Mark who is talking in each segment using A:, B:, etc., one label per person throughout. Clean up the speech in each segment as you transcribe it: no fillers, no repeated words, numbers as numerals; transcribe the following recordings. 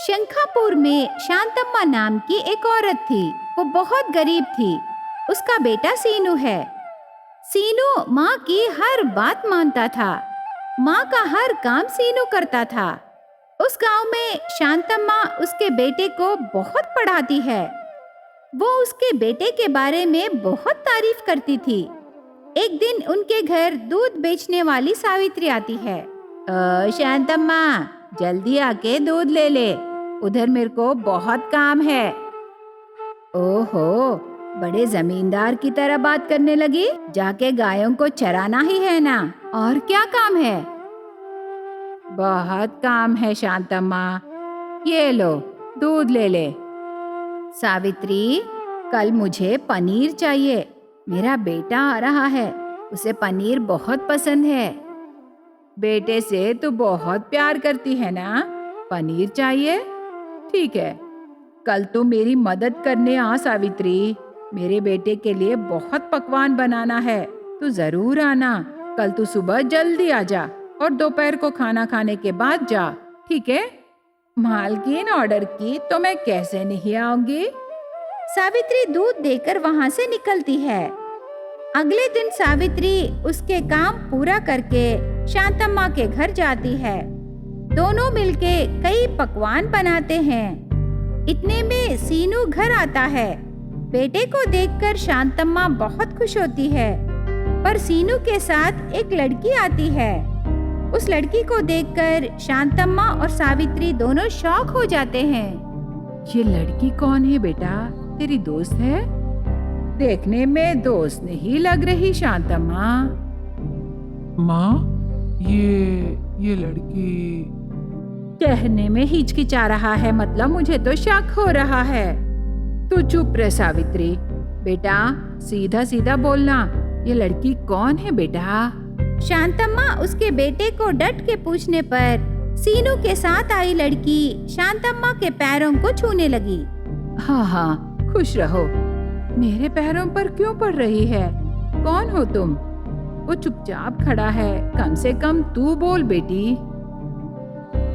A: शंखापुर में शांतम्मा नाम की एक औरत थी। वो बहुत गरीब थी। उसका बेटा सीनू है। सीनू माँ की हर बात मानता था। माँ का हर काम सीनू करता था। उस गांव में शांतम्मा उसके बेटे को बहुत पढ़ाती है। वो उसके बेटे के बारे में बहुत तारीफ करती थी। एक दिन उनके घर दूध बेचने वाली सावित्री आती है। शांतम्मा, जल्दी आके दूध ले ले, उधर मेरे को बहुत काम है। ओहो, बड़े जमींदार की तरह बात करने लगी। जाके गायों को चराना ही है ना, और क्या काम है? बहुत काम है शांतम्मा, ये लो दूध ले ले। सावित्री, कल मुझे पनीर चाहिए। मेरा बेटा आ रहा है, उसे पनीर बहुत पसंद है। बेटे से तू बहुत प्यार करती है ना, पनीर चाहिए? ठीक है, कल तू मेरी मदद करने आ सावित्री। मेरे बेटे के लिए बहुत पकवान बनाना है, तू जरूर आना। कल तू सुबह जल्दी आ जा और दोपहर को खाना खाने के बाद जा, ठीक है? मालकिन ऑर्डर की तो मैं कैसे नहीं आऊंगी। सावित्री दूध देकर वहां से निकलती है। अगले दिन सावित्री उसके काम पूरा करके शांतम्मा के घर जाती है। दोनों मिलके कई पकवान बनाते हैं। इतने में सीनू घर आता है। बेटे को देखकर शांतम्मा बहुत खुश होती है, पर सीनू के साथ एक लड़की आती है। उस लड़की को देखकर शांतम्मा और सावित्री दोनों शॉक हो जाते हैं। ये लड़की कौन है बेटा? तेरी दोस्त है? देखने में दोस्त नहीं लग रही शांतम्मा।
B: माँ, ये लड़की।
A: कहने में हिचकिचा रहा है, मतलब मुझे तो शक हो रहा है। तू चुप रह सावित्री। बेटा, सीधा सीधा बोलना, ये लड़की कौन है बेटा? शांतम्मा उसके बेटे को डट के पूछने पर सीनू के साथ आई लड़की शांतम्मा के पैरों को छूने लगी। हाँ हाँ, खुश रहो। मेरे पैरों पर क्यों पड़ रही है? कौन हो तुम? वो चुपचाप खड़ा है, कम से कम तू बोल बेटी।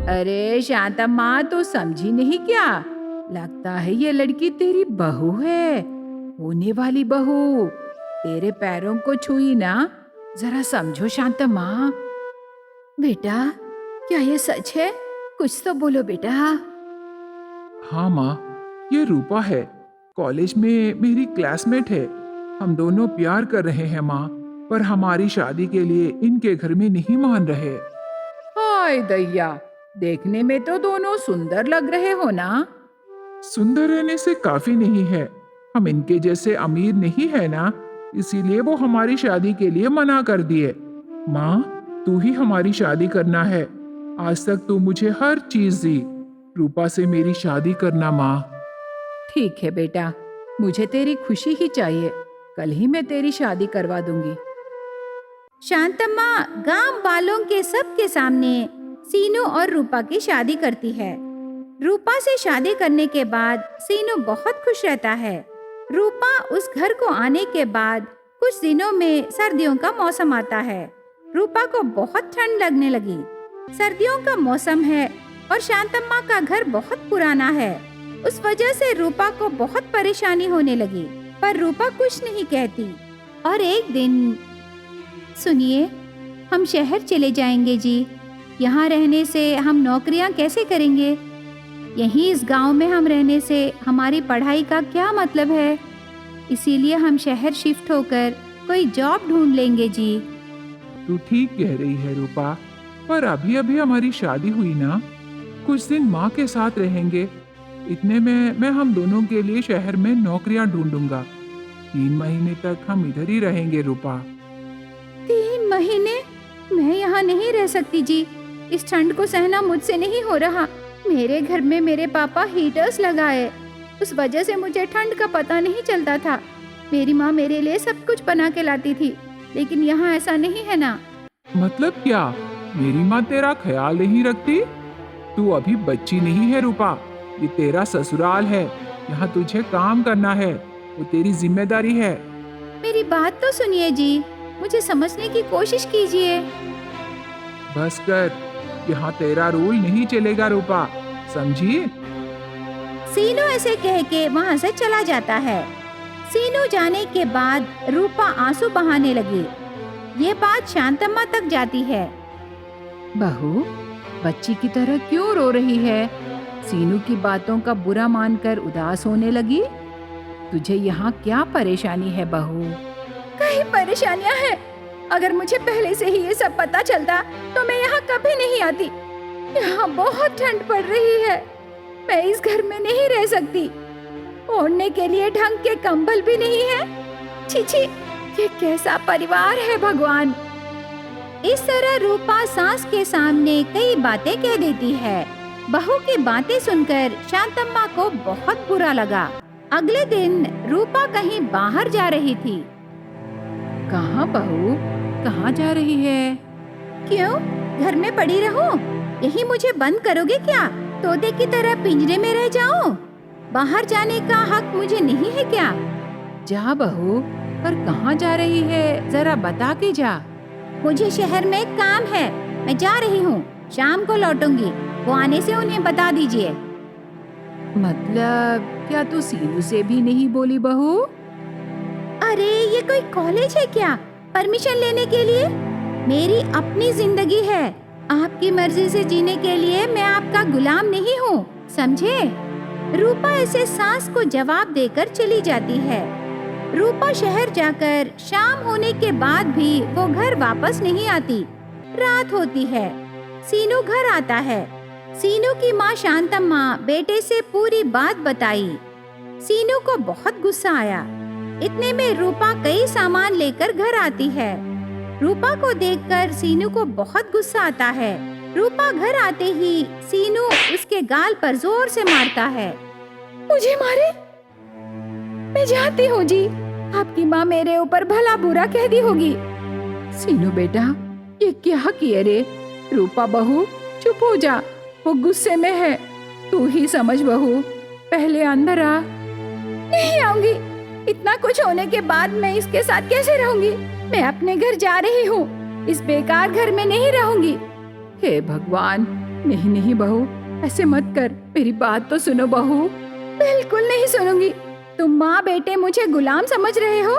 A: अरे शांतम्मा, तो समझी नहीं क्या? लगता है ये लड़की तेरी बहू है, होने वाली बहू। तेरे पैरों को छुई ना, जरा समझो शांतम्मा। बेटा, क्या ये सच है? कुछ तो बोलो बेटा।
B: हाँ माँ, ये रूपा है, कॉलेज में मेरी क्लासमेट है। हम दोनों प्यार कर रहे हैं माँ, पर हमारी शादी के लिए इनके घर में नहीं मान रहे।
A: हाय दैया, देखने में तो दोनों सुंदर लग रहे हो ना।
B: सुंदर रहने से काफी नहीं है, हम इनके जैसे अमीर नहीं है ना, इसीलिए वो हमारी शादी के लिए मना कर दिए। माँ, तू ही हमारी शादी करना है। आज तक तू मुझे हर चीज दी, रूपा से मेरी शादी करना माँ।
A: ठीक है बेटा, मुझे तेरी खुशी ही चाहिए। कल ही मैं तेरी शादी करवा दूंगी। शांतम्मा गांव वालों के सबके सामने सीनू और रूपा की शादी करती है। रूपा से शादी करने के बाद सीनू बहुत खुश रहता है। रूपा उस घर को आने के बाद कुछ दिनों में सर्दियों का मौसम आता है। रूपा को बहुत ठंड लगने लगी। सर्दियों का मौसम है और शांतम्मा का घर बहुत पुराना है। उस वजह से रूपा को बहुत परेशानी होने लगी, पर रूपा कुछ नहीं कहती। और एक दिन, सुनिए, हम शहर चले जाएंगे जी। यहाँ रहने से हम नौकरियाँ कैसे करेंगे? यहीं इस गांव में हम रहने से हमारी पढ़ाई का क्या मतलब है? इसीलिए हम शहर शिफ्ट होकर कोई जॉब ढूंढ लेंगे जी।
B: तू ठीक कह रही है रूपा, पर अभी अभी हमारी शादी हुई ना, कुछ दिन माँ के साथ रहेंगे। इतने में मैं हम दोनों के लिए शहर में नौकरियां ढूंढूंगा। 3 महीने तक हम इधर ही रहेंगे रूपा।
A: 3 महीने? मैं यहाँ नहीं रह सकती जी। इस ठंड को सहना मुझसे नहीं हो रहा। मेरे घर में मेरे पापा हीटर्स लगाए, उस वजह से मुझे ठंड का पता नहीं चलता था। मेरी माँ मेरे लिए सब कुछ बना के लाती थी, लेकिन यहाँ ऐसा नहीं है ना।
B: मतलब क्या? मेरी माँ तेरा ख्याल नहीं रखती? तू अभी बच्ची नहीं है रूपा, ये तेरा ससुराल है। यहाँ तुझे काम करना है, वो तेरी जिम्मेदारी है।
A: मेरी बात तो सुनिए जी, मुझे समझने की कोशिश कीजिए।
B: बस कर, यहाँ तेरा रूल नहीं चलेगा रूपा, समझी?
A: सीनू ऐसे कह के वहाँ से चला जाता है। सीनू जाने के बाद रूपा आंसू बहाने लगी। ये बात शांतम्मा तक जाती है। बहू, बच्ची की तरह क्यों रो रही है? सीनू की बातों का बुरा मानकर उदास होने लगी। तुझे यहाँ क्या परेशानी है बहू? कई परेशानियाँ हैं। अगर मुझे पहले से ही ये सब पता चलता तो मैं यहाँ कभी नहीं आती। यहाँ बहुत ठंड पड़ रही है। मैं इस घर में नहीं रह सकती। ओढ़ने के लिए ढंग के कंबल भी नहीं है। छी छी, ये कैसा परिवार है भगवान। इस तरह रूपा सास के सामने कई बातें कह देती है। बहू की बातें सुनकर शांतम्मा को बहुत बुरा लगा। अगले दिन रूपा कहीं बाहर जा रही थी। कहाँ बहू, कहाँ जा रही है? क्यों, घर में पड़ी रहूं? यही मुझे बंद करोगे क्या? तोते की तरह पिंजरे में रह जाऊं? बाहर जाने का हक मुझे नहीं है क्या? जा बहू, पर कहाँ जा रही है, जरा बता के जा। मुझे शहर में काम है, मैं जा रही हूँ। शाम को लौटूंगी। वो आने से उन्हें बता दीजिए। मतलब क्या तू सीनू से भी नहीं बोली बहू? अरे ये कोई कॉलेज है क्या परमिशन लेने के लिए? मेरी अपनी जिंदगी है। आपकी मर्जी से जीने के लिए मैं आपका गुलाम नहीं हूँ, समझे? रूपा ऐसे सास को जवाब देकर चली जाती है। रूपा शहर जाकर शाम होने के बाद भी वो घर वापस नहीं आती। रात होती है। सीनू घर आता है। सीनू की माँ शांतम्मा बेटे से पूरी बात बताई। सीनू को बहुत गुस्सा आया। इतने में रूपा कई सामान लेकर घर आती है। रूपा को देखकर सीनू को बहुत गुस्सा आता है। रूपा घर आते ही सीनू उसके गाल पर जोर से मारता है। मुझे मारे? मैं जानती हूँ जी, आपकी माँ मेरे ऊपर भला बुरा कह दी होगी। सीनू बेटा, ये क्या किए रे? रूपा बहू, चुप हो जा, वो गुस्से में है। तू ही समझ बहू, पहले अंदर आ। नहीं आऊंगी। इतना कुछ होने के बाद मैं इसके साथ कैसे रहूंगी? मैं अपने घर जा रही हूँ। इस बेकार घर में नहीं रहूंगी। हे भगवान, नहीं नहीं बहू, ऐसे मत कर। मेरी बात तो सुनो बहू। बिल्कुल नहीं सुनूंगी। तुम माँ बेटे मुझे गुलाम समझ रहे हो?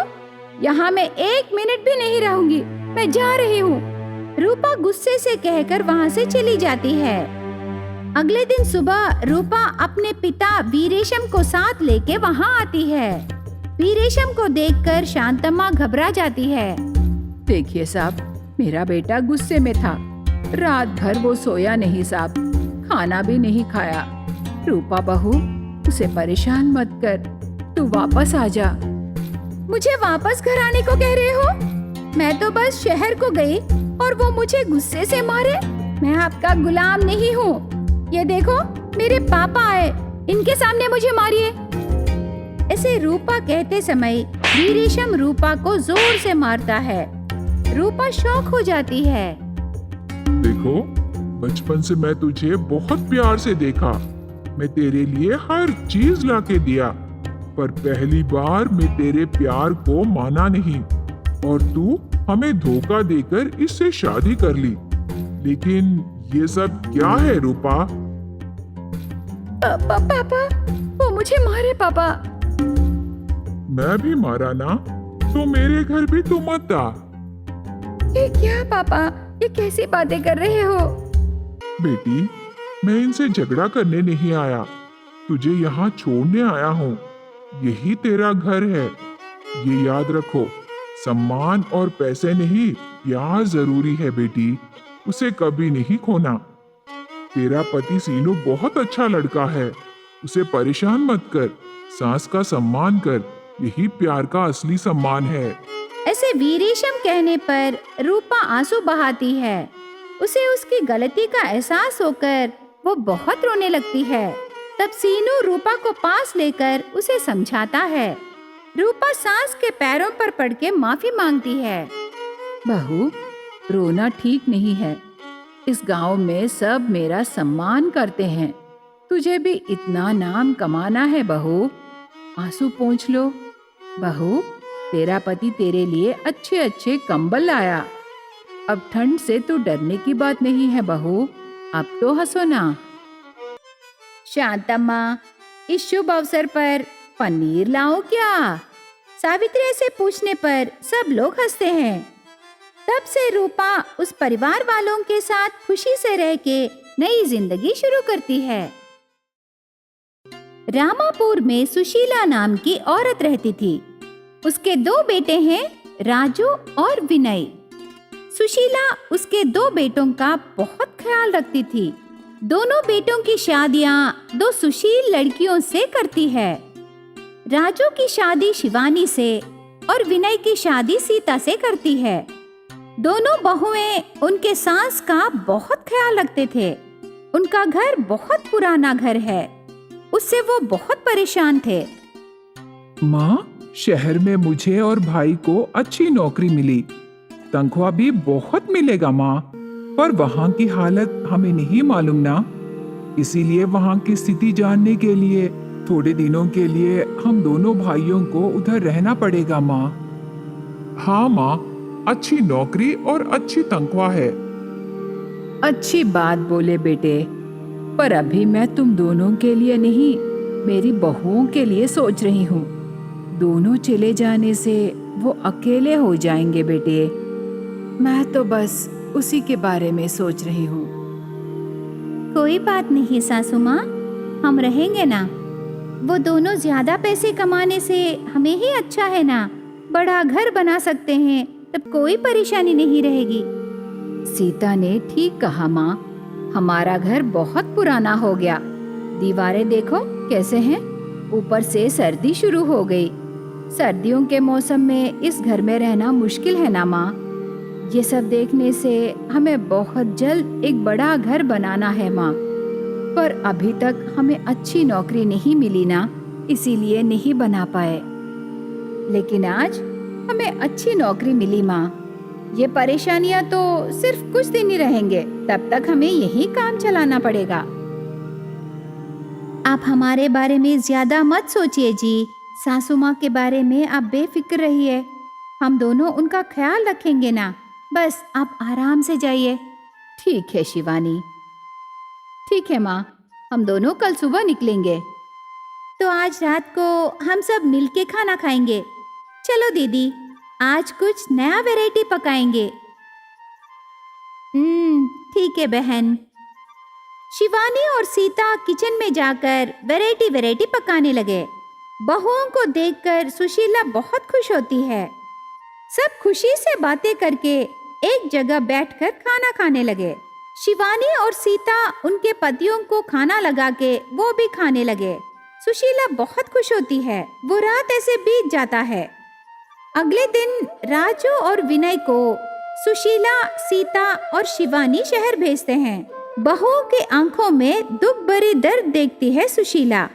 A: यहाँ मैं 1 मिनट भी नहीं रहूंगी। मैं जा रही हूँ। रूपा गुस्से से कहकर वहाँ से चली जाती है। अगले दिन सुबह रूपा अपने पिता वीरेशम को साथ लेके वहाँ आती है। वीरेशम को देखकर शांतम्मा घबरा जाती है। देखिए साहब, मेरा बेटा गुस्से में था। रात भर वो सोया नहीं साहब, खाना भी नहीं खाया। रूपा बहू, उसे परेशान मत कर, तू वापस आ जा। मुझे वापस घर आने को कह रहे हो? मैं तो बस शहर को गई और वो मुझे गुस्से से मारे। मैं आपका गुलाम नहीं हूँ। ये देखो, मेरे पापा आए, इनके सामने मुझे मारिए। ऐसे रूपा कहते समय वीरेशम रूपा को जोर से मारता है। रूपा शॉक हो जाती है।
B: देखो, बचपन से मैं तुझे बहुत प्यार से देखा। मैं तेरे लिए हर चीज लाके दिया, पर पहली बार मैं तेरे प्यार को माना नहीं और तू हमें धोखा देकर इससे शादी कर ली। लेकिन ये सब क्या है रूपा?
A: पापा, वो मुझे मारे पापा।
B: मैं भी मारा ना, तो मेरे घर भी तू मत आ।
A: ये क्या पापा, ये कैसी बातें कर रहे हो?
B: बेटी, मैं इनसे झगड़ा करने नहीं आया, तुझे यहाँ छोड़ने आया हूँ। यही तेरा घर है। ये याद रखो, सम्मान और पैसे नहीं, प्यार जरूरी है बेटी, उसे कभी नहीं खोना। तेरा पति सीनू बहुत अच्छा लड़का है, उसे परेशान मत कर। सास का सम्मान कर, यही प्यार का असली सम्मान है।
A: ऐसे वीरेशम कहने पर रूपा आंसू बहाती है। उसे उसकी गलती का एहसास होकर वो बहुत रोने लगती है। तब सीनू रूपा को पास लेकर उसे समझाता है। रूपा सास के पैरों पर पड़ के माफी मांगती है। बहू, रोना ठीक नहीं है। इस गांव में सब मेरा सम्मान करते हैं। तुझे भी इतना नाम कमाना है बहू। आंसू पोंछ लो। बहू, तेरा पति तेरे लिए अच्छे अच्छे कंबल लाया। अब ठंड से तो डरने की बात नहीं है बहू। अब तो हंसो ना। शांतम्मा, इस शुभ अवसर पर पनीर लाऊं क्या? सावित्री ऐसे पूछने पर सब लोग हंसते हैं। तब से रूपा उस परिवार वालों के साथ खुशी से रह के नई जिंदगी शुरू करती है। रामापुर में सुशीला नाम की औरत रहती थी। उसके 2 बेटे हैं, राजू और विनय। सुशीला उसके 2 बेटों का बहुत ख्याल रखती थी। दोनों बेटों की शादियां 2 सुशील लड़कियों से करती है। राजू की शादी शिवानी से और विनय की शादी सीता से करती है। दोनों बहुएं उनके सास का बहुत ख्याल रखते थे। उनका घर बहुत पुराना घर है, उससे वो बहुत परेशान थे।
B: माँ, शहर में मुझे और भाई को अच्छी नौकरी मिली, तनख्वाह भी बहुत मिलेगा माँ, पर वहाँ की हालत हमें नहीं मालूम ना, इसीलिए वहाँ की स्थिति जानने के लिए थोड़े दिनों के लिए हम दोनों भाइयों को उधर रहना पड़ेगा माँ। हाँ माँ, अच्छी नौकरी और अच्छी तनख्वाह है।
A: अच्छी बात बोले बेटे, पर अभी मैं तुम दोनों के लिए नहीं, मेरी बहुओं के लिए सोच रही हूँ। दोनों चले जाने से वो अकेले हो जाएंगे बेटे। मैं तो बस उसी के बारे में सोच रही हूँ। कोई बात नहीं सासू माँ, हम रहेंगे ना। वो दोनों ज्यादा पैसे कमाने से हमें ही अच्छा है ना। बड़ा घर बना सकते हैं, तब कोई परेशानी नहीं रहेगी। सीता ने ठीक कहा माँ, हमारा घर बहुत पुराना हो गया। दीवारें देखो कैसे हैं, ऊपर से सर्दी शुरू हो गई। सर्दियों के मौसम में इस घर में रहना मुश्किल है ना माँ। ये सब देखने से हमें बहुत जल्द एक बड़ा घर बनाना है माँ, पर अभी तक हमें अच्छी नौकरी नहीं मिली ना, इसीलिए नहीं बना पाए। लेकिन आज हमें अच्छी नौकरी मिली माँ। ये परेशानियां तो सिर्फ कुछ दिन ही रहेंगे, तब तक हमें यही काम चलाना पड़ेगा। आप हमारे बारे में ज्यादा मत सोचिए जी। सासू माँ के बारे में आप बेफिक्र रहिए, हम दोनों उनका ख्याल रखेंगे ना। बस आप आराम से जाइए। ठीक है शिवानी। ठीक है माँ, हम दोनों कल सुबह निकलेंगे। तो आज रात को हम सब मिलके खाना खाएंगे। चलो दीदी, आज कुछ नया वैरायटी पकाएंगे। ठीक है बहन। शिवानी और सीता किचन में जाकर वैरायटी पकाने लगे। बहुओं को देखकर सुशीला बहुत खुश होती है। सब खुशी से बातें करके एक जगह बैठकर खाना खाने लगे। शिवानी और सीता उनके पतियों को खाना लगा के वो भी खाने लगे। सुशीला बहुत खुश होती है। वो रात ऐसे बीत जाता है। अगले दिन राजू और विनय को सुशीला, सीता और शिवानी शहर भेजते हैं। बहुओं के आंखों में दुख भरी दर्द देखती है सुशीला।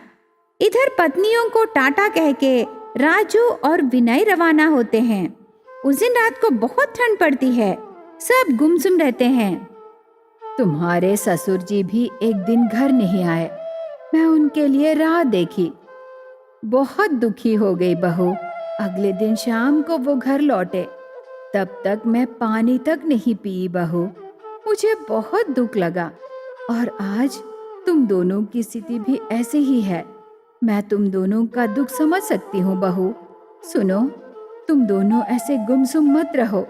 A: इधर पत्नियों को टाटा कह के राजू और विनय रवाना होते हैं। उस दिन रात को बहुत ठंड पड़ती है, सब गुमसुम रहते हैं। तुम्हारे ससुर जी भी एक दिन घर नहीं आए। मैं उनके लिए राह देखी, बहुत दुखी हो गई बहू। अगले दिन शाम को वो घर लौटे, तब तक मैं पानी तक नहीं पी बहू। मुझे बहुत दुख लगा। और आज तुम दोनों की स्थिति भी ऐसे ही है। मैं तुम दोनों का दुख समझ सकती हूँ बहू। सुनो, तुम दोनों ऐसे गुमसुम मत रहो।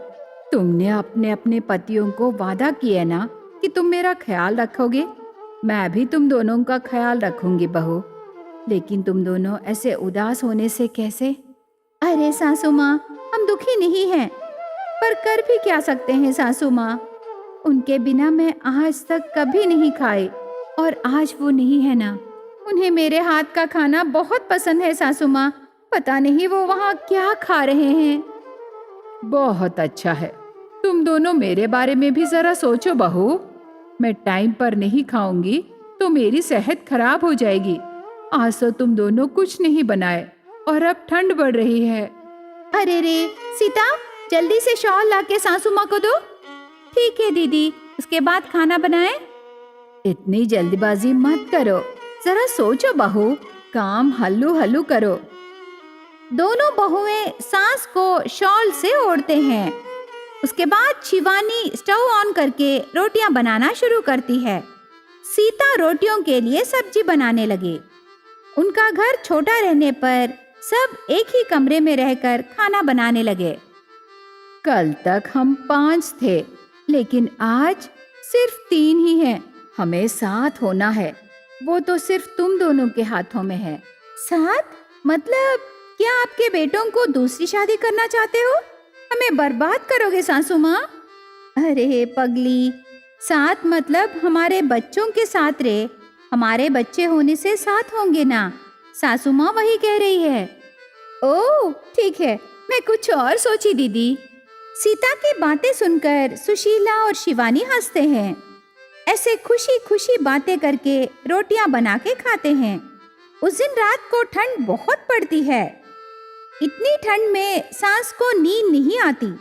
A: तुमने अपने अपने पतियों को वादा किया ना कि तुम मेरा ख्याल रखोगे। मैं भी तुम दोनों का ख्याल रखूंगी बहू। लेकिन तुम दोनों ऐसे उदास होने से कैसे? अरे सासू माँ, हम दुखी नहीं हैं, पर कर भी क्या सकते हैं सासू माँ। उनके बिना मैं आज तक कभी नहीं खाई, और आज वो नहीं है ना। उन्हें मेरे हाथ का खाना बहुत पसंद है सासू माँ। पता नहीं वो वहाँ क्या खा रहे हैं। बहुत अच्छा है, तुम दोनों मेरे बारे में भी जरा सोचो बहू। मैं टाइम पर नहीं खाऊंगी तो मेरी सेहत खराब हो जाएगी। आज तो तुम दोनों कुछ नहीं बनाए और अब ठंड बढ़ रही है। अरे रे सीता, जल्दी से शॉल लाके सासू माँ को दो। ठीक है दीदी, उसके बाद खाना बनाए। इतनी जल्दबाजी मत करो, जरा सोचो बहू, काम हल्लू हल्लू करो। दोनों बहुएं सास को शॉल से ओढ़ते हैं। उसके बाद शिवानी स्टोव ऑन करके रोटियां बनाना शुरू करती है। सीता रोटियों के लिए सब्जी बनाने लगी। उनका घर छोटा रहने पर सब एक ही कमरे में रहकर खाना बनाने लगे। कल तक हम 5 थे, लेकिन आज सिर्फ 3 ही हैं। हमें 7 होना है। वो तो सिर्फ तुम दोनों के हाथों में है। 7? मतलब क्या आपके बेटों को दूसरी शादी करना चाहते हो? हमें बर्बाद करोगे सासू माँ? अरे पगली, 7 मतलब हमारे बच्चों के 7 रे। हमारे बच्चे होने से 7 होंगे ना। सासू माँ वही कह रही है। ओह ठीक है, मैं कुछ और सोची दीदी। सीता की बातें सुनकर सुशीला और शिवानी हंसते हैं। ऐसे खुशी खुशी बातें करके रोटियां बना के खाते हैं। उस दिन रात को ठंड बहुत पड़ती है। इतनी ठंड में सास को नींद नहीं आती।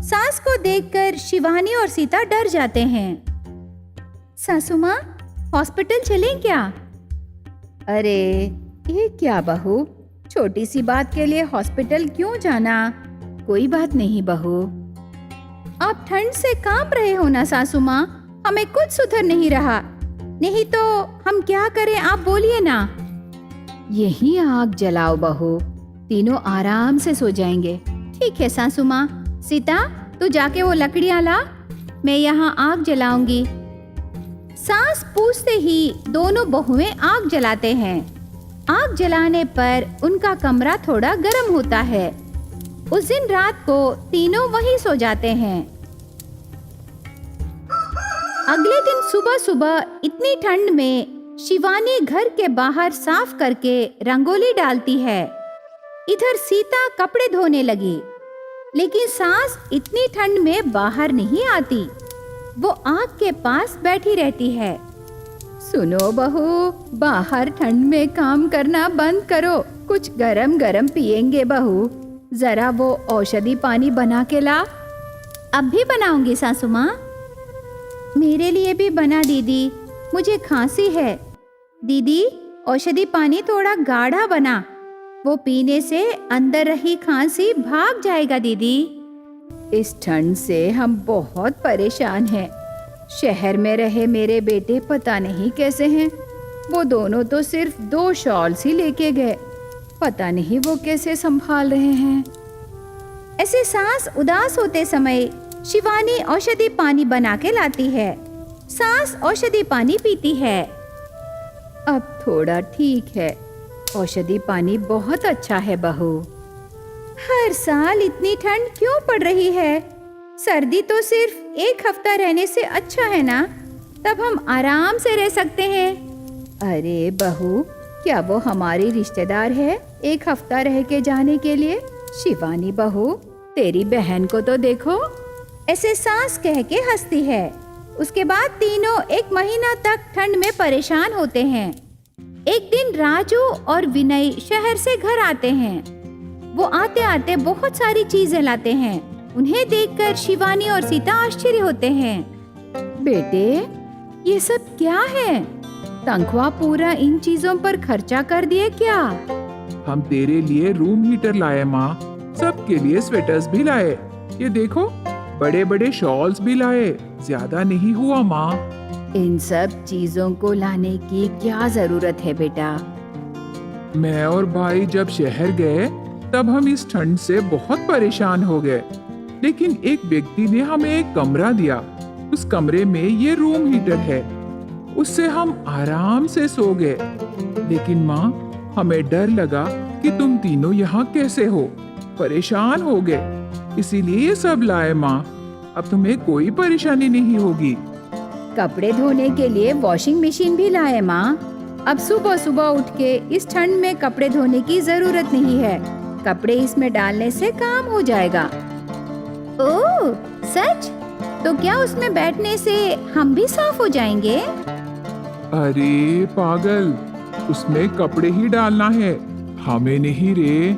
A: सास को देखकर शिवानी और सीता डर जाते हैं। सासू माँ, हॉस्पिटल चलें क्या? अरे ये क्या बहू, छोटी सी बात के लिए हॉस्पिटल क्यों जाना? कोई बात नहीं बहू। आप ठंड से कांप रहे हो ना सासू माँ, हमें कुछ सुधर नहीं रहा। नहीं तो हम क्या करें, आप बोलिए ना। यही आग जलाओ बहू, तीनों आराम से सो जाएंगे। ठीक है सासू माँ। सीता तू जाके वो लकड़ियाँ ला, मैं यहाँ आग जलाऊंगी। सास पूछते ही दोनों बहुएं आग जलाते हैं। आग जलाने पर उनका कमरा थोड़ा गर्म होता है। उस दिन रात को तीनों वहीं सो जाते हैं। अगले दिन सुबह सुबह इतनी ठंड में शिवानी घर के बाहर साफ करके रंगोली डालती है। इधर सीता कपड़े धोने लगी, लेकिन सास इतनी ठंड में बाहर नहीं आती। वो आग के पास बैठी रहती है। सुनो बहू, बाहर ठंड में काम करना बंद करो, कुछ गरम गरम पिएंगे बहू। जरा वो औषधि पानी बना के ला। अब भी बनाऊंगी सासू माँ। मेरे लिए भी बना दीदी, मुझे खांसी है। दीदी औषधि पानी थोड़ा गाढ़ा बना, वो पीने से अंदर रही खांसी भाग जाएगा दीदी। इस ठंड से हम बहुत परेशान हैं। शहर में रहे मेरे बेटे पता नहीं कैसे हैं। वो दोनों तो सिर्फ 2 शॉल्स ही लेके गए, पता नहीं वो कैसे संभाल रहे हैं। ऐसे सास उदास होते समय शिवानी औषधि पानी बना के लाती है। सास औषधि पानी पीती है। अब थोड़ा ठीक है। औषधि पानी बहुत अच्छा है बहू। हर साल इतनी ठंड क्यों पड़ रही है? सर्दी तो सिर्फ 1 हफ्ता रहने से अच्छा है ना, तब हम आराम से रह सकते हैं। अरे बहू, क्या वो हमारी रिश्तेदार है 1 हफ्ता रह के जाने के लिए? शिवानी बहू, तेरी बहन को तो देखो। ऐसे सास कह के हंसती है। उसके बाद तीनों 1 महीना तक ठंड में परेशान होते हैं। एक दिन राजू और विनय शहर से घर आते हैं। वो आते आते बहुत सारी चीजें लाते हैं। उन्हें देखकर शिवानी और सीता आश्चर्य होते हैं। बेटे, ये सब क्या है? तनख्वाह पूरा इन चीजों पर खर्चा कर दिए क्या?
B: हम तेरे लिए रूम हीटर लाए माँ, सबके लिए स्वेटर्स भी लाए। ये देखो, बड़े बड़े शॉल्स भी लाए। ज्यादा नहीं हुआ माँ।
A: इन सब चीजों को लाने की क्या जरूरत है बेटा?
B: मैं और भाई जब शहर गए तब हम इस ठंड से बहुत परेशान हो गए, लेकिन एक व्यक्ति ने हमें एक कमरा दिया। उस कमरे में ये रूम हीटर है, उससे हम आराम से सो गए। लेकिन माँ, हमें डर लगा कि तुम तीनों यहाँ कैसे हो, परेशान हो गए, इसीलिए ये सब लाए माँ। अब तुम्हें कोई परेशानी नहीं होगी।
A: कपड़े धोने के लिए वॉशिंग मशीन भी लाए माँ। अब सुबह सुबह उठ के इस ठंड में कपड़े धोने की जरूरत नहीं है। कपड़े इसमें डालने से काम हो जाएगा। ओह सच? तो क्या उसमें बैठने से हम भी साफ हो जाएंगे?
B: अरे पागल, उसमें कपड़े ही डालना है, हमें नहीं रे।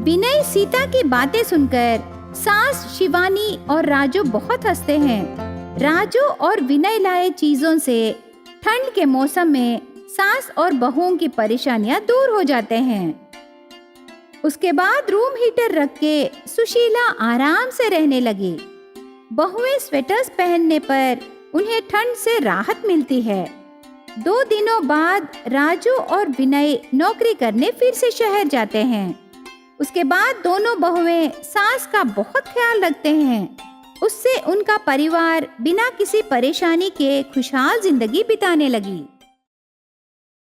A: विनय सीता की बातें सुनकर सास शिवानी और राजू बहुत हंसते हैं। राजू और विनय लाए चीजों से ठंड के मौसम में सास और बहुओं की परेशानियां दूर हो जाते हैं। उसके बाद रूम हीटर रख के सुशीला आराम से रहने लगी। बहुएं स्वेटर्स पहनने पर उन्हें ठंड से राहत मिलती है। 2 दिनों बाद राजू और विनय नौकरी करने फिर से शहर जाते हैं। उसके बाद दोनों बहुएं सास का बहुत ख्याल रखते हैं। उससे उनका परिवार बिना किसी परेशानी के खुशहाल जिंदगी बिताने लगी।